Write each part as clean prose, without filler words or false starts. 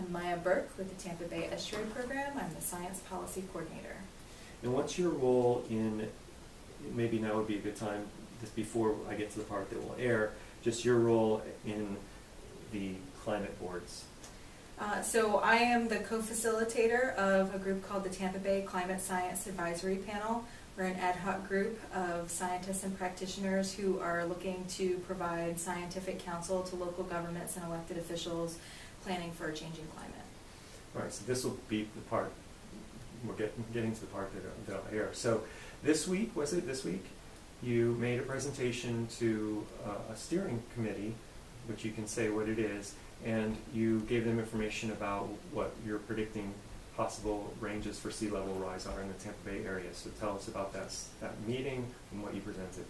I'm Maya Burke with the Tampa Bay Estuary Program. I'm the Science Policy Coordinator. And what's your role in, maybe now would be a good time, just before I get to the part that will air, just your role in the climate boards? So I am the co-facilitator of a group called the Tampa Bay Climate Science Advisory Panel. We're an ad hoc group of scientists and practitioners who are looking to provide scientific counsel to local governments and elected officials planning for a changing climate. All right, so this will be the part, we're getting to the part that'll air. So this week, was it this week, you made a presentation to a steering committee, which you can say what it is, and you gave them information about what you're predicting possible ranges for sea level rise are in the Tampa Bay area. So tell us about that meeting and what you presented.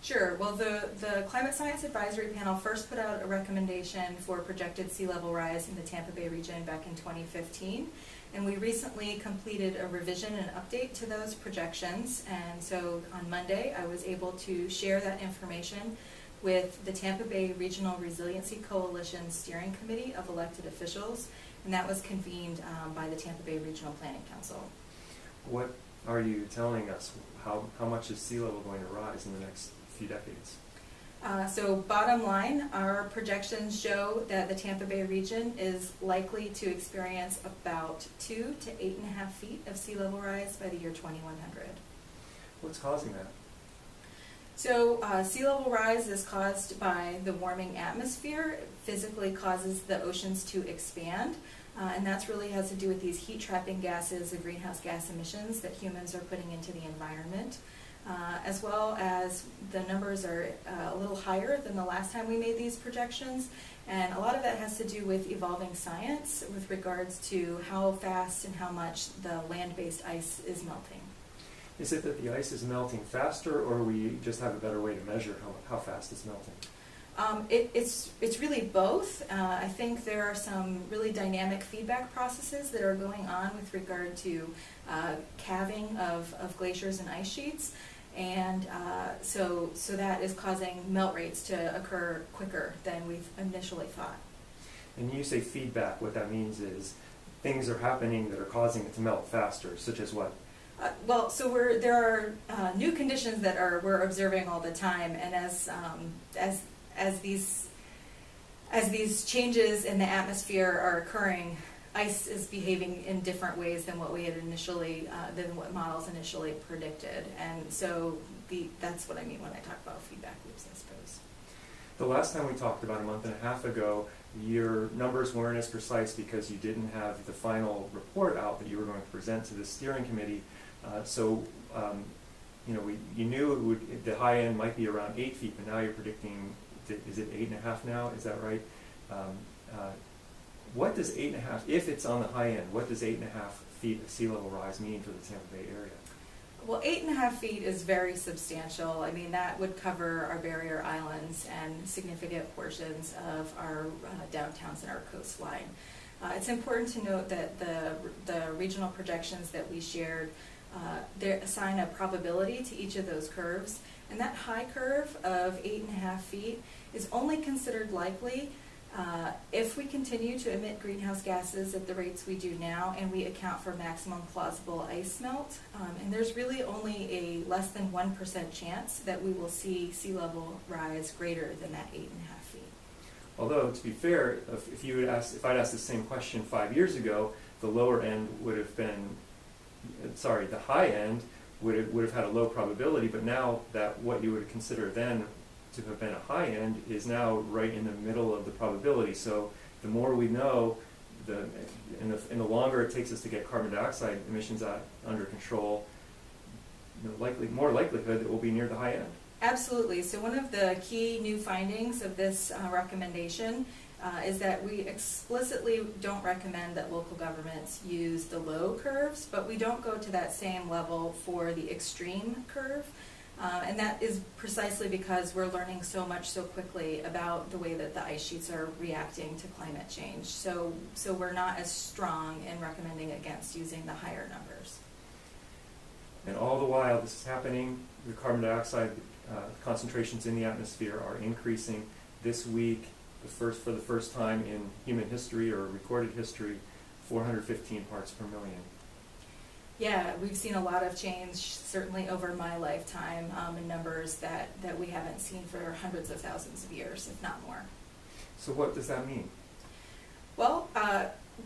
Sure. Well, the Climate Science Advisory Panel first put out a recommendation for projected sea level rise in the Tampa Bay region back in 2015. And we recently completed a revision and update to those projections. And so on Monday, I was able to share that information with the Tampa Bay Regional Resiliency Coalition Steering Committee of elected officials, and that was convened by the Tampa Bay Regional Planning Council. What are you telling us? How much is sea level going to rise in the next few decades? So bottom line, our projections show that the Tampa Bay region is likely to experience about 2 to 8.5 feet of sea level rise by the year 2100. What's causing that? So sea level rise is caused by the warming atmosphere. It physically causes the oceans to expand, and that really has to do with these heat trapping gases, the greenhouse gas emissions that humans are putting into the environment, as well as the numbers are a little higher than the last time we made these projections, and a lot of that has to do with evolving science with regards to how fast and how much the land-based ice is melting. Is it that the ice is melting faster, or we just have a better way to measure how fast it's melting? It's really both. I think there are some really dynamic feedback processes that are going on with regard to calving of glaciers and ice sheets, and so that is causing melt rates to occur quicker than we've initially thought. And you say feedback, what that means is things are happening that are causing it to melt faster, such as what? Well, so there are new conditions that we're observing all the time, and as these changes in the atmosphere are occurring, ice is behaving in different ways than what we had initially, than what models initially predicted, and so that's what I mean when I talk about feedback loops, I suppose. The last time we talked, about a month and a half ago, your numbers weren't as precise because you didn't have the final report out that you were going to present to the steering committee. You knew the high end might be around 8 feet, but now you're predicting, is it 8.5 now? Is that right? What does 8.5, if it's on the high end, what does 8.5 feet of sea level rise mean for the Tampa Bay area? Well, 8.5 feet is very substantial. I mean, that would cover our barrier islands and significant portions of our downtowns and our coastline. It's important to note that the regional projections that we shared, they assign a probability to each of those curves, and that high curve of 8.5 feet is only considered likely if we continue to emit greenhouse gases at the rates we do now and we account for maximum plausible ice melt. And there's really only a less than 1% chance that we will see sea level rise greater than that 8.5 feet. Although, to be fair, if I'd asked the same question 5 years ago, the lower end would have been, the high end would have had a low probability, but now that what you would consider then to have been a high end is now right in the middle of the probability. So the more we know, and the longer it takes us to get carbon dioxide emissions under control, more likelihood that we'll be near the high end. Absolutely. So one of the key new findings of this recommendation is that we explicitly don't recommend that local governments use the low curves, but we don't go to that same level for the extreme curve. And that is precisely because we're learning so much so quickly about the way that the ice sheets are reacting to climate change. So we're not as strong in recommending against using the higher numbers. And all the while this is happening, the carbon dioxide concentrations in the atmosphere are increasing. This week, for the first time in human history or recorded history, 415 parts per million. Yeah, we've seen a lot of change, certainly over my lifetime, in numbers that we haven't seen for hundreds of thousands of years, if not more. So what does that mean? Well,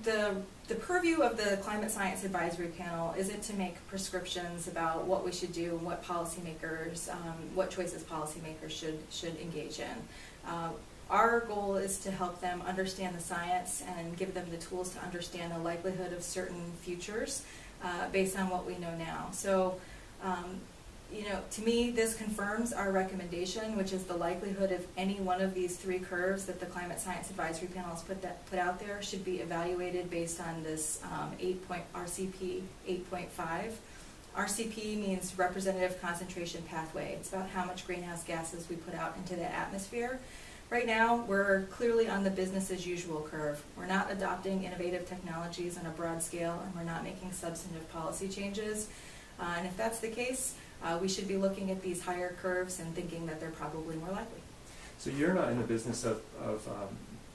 the purview of the Climate Science Advisory Panel isn't to make prescriptions about what we should do and what policymakers, what choices policymakers should engage in. Our goal is to help them understand the science and give them the tools to understand the likelihood of certain futures based on what we know now. So, to me, this confirms our recommendation, which is the likelihood of any one of these three curves that the Climate Science Advisory Panel has put out there should be evaluated based on this RCP 8.5. RCP means representative concentration pathway. It's about how much greenhouse gases we put out into the atmosphere. Right now, we're clearly on the business as usual curve. We're not adopting innovative technologies on a broad scale, and we're not making substantive policy changes. And if that's the case, we should be looking at these higher curves and thinking that they're probably more likely. So you're not in the business of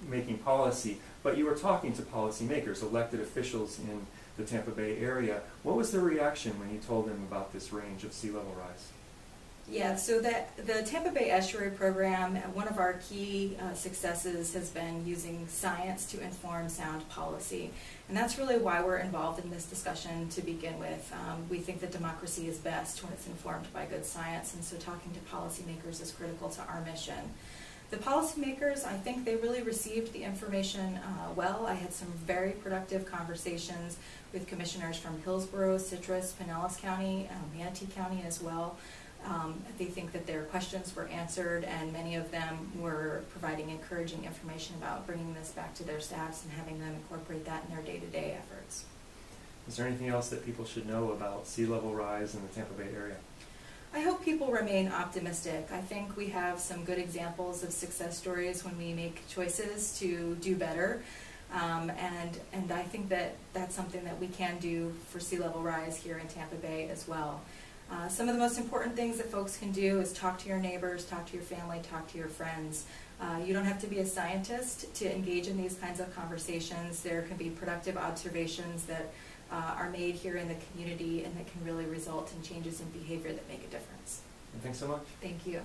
making policy, but you were talking to policymakers, elected officials in the Tampa Bay area. What was their reaction when you told them about this range of sea level rise? Yeah, so the Tampa Bay Estuary Program, one of our key successes has been using science to inform sound policy. And that's really why we're involved in this discussion to begin with. We think that democracy is best when it's informed by good science, and so talking to policymakers is critical to our mission. The policymakers, I think they really received the information well. I had some very productive conversations with commissioners from Hillsborough, Citrus, Pinellas County, Manatee County as well. They think that their questions were answered, and many of them were providing encouraging information about bringing this back to their staffs and having them incorporate that in their day-to-day efforts. Is there anything else that people should know about sea level rise in the Tampa Bay area? I hope people remain optimistic. I think we have some good examples of success stories when we make choices to do better. And I think that that's something that we can do for sea level rise here in Tampa Bay as well. Some of the most important things that folks can do is talk to your neighbors, talk to your family, talk to your friends. You don't have to be a scientist to engage in these kinds of conversations. There can be productive observations that are made here in the community and that can really result in changes in behavior that make a difference. Thanks so much. Thank you.